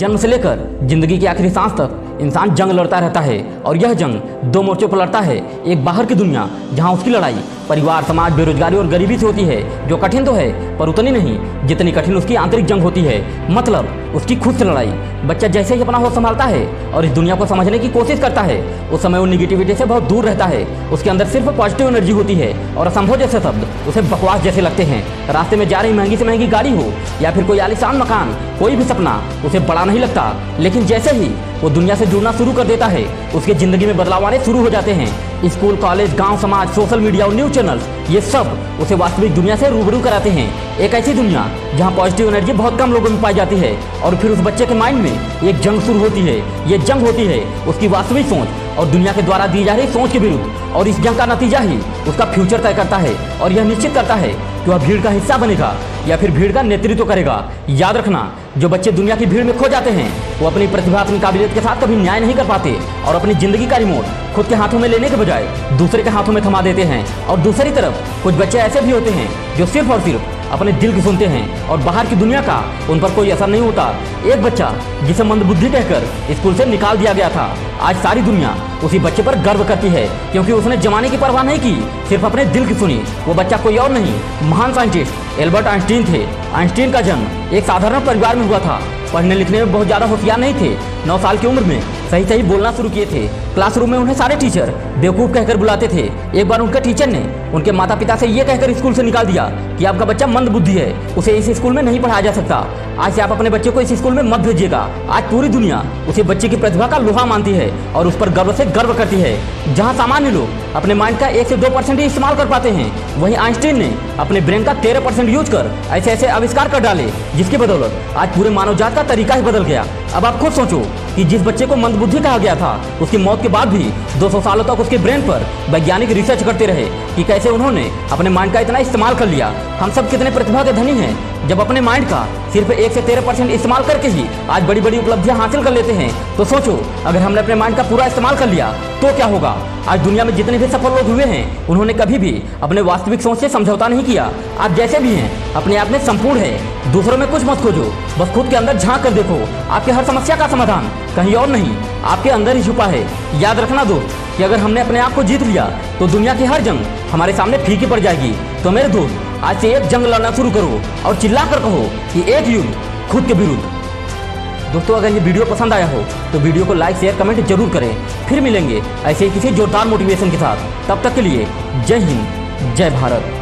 जन्म से लेकर जिंदगी की आखिरी सांस तक इंसान जंग लड़ता रहता है और यह जंग दो मोर्चों पर लड़ता है। एक बाहर की दुनिया जहां उसकी लड़ाई परिवार, समाज, बेरोजगारी और गरीबी से होती है, जो कठिन तो है पर उतनी नहीं जितनी कठिन उसकी आंतरिक जंग होती है, मतलब उसकी खुद से लड़ाई। बच्चा जैसे ही अपना होश संभालता है और इस दुनिया को समझने की कोशिश करता है, उस समय वो निगेटिविटी से बहुत दूर रहता है। उसके अंदर सिर्फ पॉजिटिव एनर्जी होती है और असंभव जैसे शब्द उसे बकवास जैसे लगते हैं। रास्ते में जा रही महंगी से महंगी गाड़ी हो या फिर कोई आलीशान मकान, कोई भी सपना उसे बड़ा नहीं लगता। लेकिन जैसे ही वो दुनिया से जुड़ना शुरू कर देता है, उसके जिंदगी में बदलाव आने शुरू हो जाते हैं। स्कूल, कॉलेज, गांव, समाज, सोशल मीडिया और न्यूज चैनल्स, ये सब उसे वास्तविक दुनिया से रूबरू कराते हैं। एक ऐसी दुनिया जहां पॉजिटिव एनर्जी बहुत कम लोगों में पाई जाती है और फिर उस बच्चे के माइंड में एक जंग शुरू होती है। ये जंग होती है उसकी वास्तविक सोच और दुनिया के द्वारा दी जा रही सोच के विरुद्ध, और इस जंग का नतीजा ही उसका फ्यूचर तय करता है और यह निश्चित करता है कि वह भीड़ का हिस्सा बनेगा या फिर भीड़ का नेतृत्व करेगा। याद रखना, जो बच्चे दुनिया की भीड़ में खो जाते हैं वो अपनी प्रतिभा, अपनी काबिलियत के साथ कभी न्याय नहीं कर पाते और अपनी जिंदगी का रिमोट खुद के हाथों में लेने के बजाय दूसरे के हाथों में थमा देते हैं। और दूसरी तरफ कुछ बच्चे ऐसे भी होते हैं जो सिर्फ और सिर्फ अपने दिल की सुनते हैं और बाहर की दुनिया का उन पर कोई असर नहीं होता। एक बच्चा जिसे मंदबुद्धि कहकर स्कूल से निकाल दिया गया था, आज सारी दुनिया उसी बच्चे पर गर्व करती है क्योंकि उसने जमाने की परवाह नहीं की, सिर्फ अपने दिल की सुनी। वो बच्चा कोई और नहीं, महान साइंटिस्ट एल्बर्ट आइंस्टीन थे। आइंस्टीन का जन्म एक साधारण परिवार में हुआ था। पढ़ने लिखने में बहुत ज़्यादा होशियार नहीं थे। 9 साल की उम्र में सही सही बोलना शुरू किए थे। क्लासरूम में उन्हें सारे टीचर बेवकूफ़ कहकर बुलाते थे। एक बार उनके टीचर ने उनके माता पिता से ये कहकर स्कूल से निकाल दिया कि आपका बच्चा मंद बुद्धि है, उसे इस स्कूल में नहीं पढ़ाया जा सकता। आज से आप अपने बच्चे को इस स्कूल में मत भेजिएगा। आज पूरी दुनिया उसे बच्चे की प्रतिभा का लोहा मानती है और उस पर गर्व से गर्व करती है। जहाँ सामान्य लोग अपने माइंड का 1 से 2% ही इस्तेमाल कर पाते हैं, वहीं आइंस्टीन ने अपने ब्रेन का 13% यूज कर ऐसे ऐसे आविष्कार कर डाले जिसकी बदौलत आज पूरे मानव जात का तरीका ही बदल गया। अब आप खुद सोचो कि जिस बच्चे को मंदबुद्धि कहा गया था, उसकी मौत के बाद भी 200 सालों तक उसके ब्रेन पर वैज्ञानिक रिसर्च करते रहे कि कैसे उन्होंने अपने माइंड का इतना इस्तेमाल कर लिया। हम सब कितने प्रतिभा के धनी हैं जब अपने माइंड का सिर्फ 1 से 13% इस्तेमाल करके ही आज बड़ी बड़ी उपलब्धियां हासिल कर लेते हैं। तो सोचो, अगर हमने अपने माइंड का पूरा इस्तेमाल कर लिया तो क्या होगा। आज दुनिया में जितने भी सफल लोग हुए हैं, उन्होंने कभी भी अपने वास्तविक सोच से समझौता नहीं किया। आप जैसे भी हैं अपने आप में संपूर्ण है। दूसरों में कुछ मत खोजो, बस खुद के अंदर झांक कर देखो। आपके हर समस्या का समाधान कहीं और नहीं, आपके अंदर ही छुपा है। याद रखना दोस्त कि अगर हमने अपने आप को जीत लिया तो दुनिया की हर जंग हमारे सामने फीकी पड़ जाएगी। तो मेरे दोस्त, आज से एक जंग लड़ना शुरू करो और चिल्ला कर कहो कि एक युद्ध खुद के विरुद्ध। दोस्तों, अगर ये वीडियो पसंद आया हो तो वीडियो को लाइक, शेयर, कमेंट जरूर करें। फिर मिलेंगे ऐसे ही किसी जोरदार मोटिवेशन के साथ। तब तक के लिए जय हिंद, जय भारत।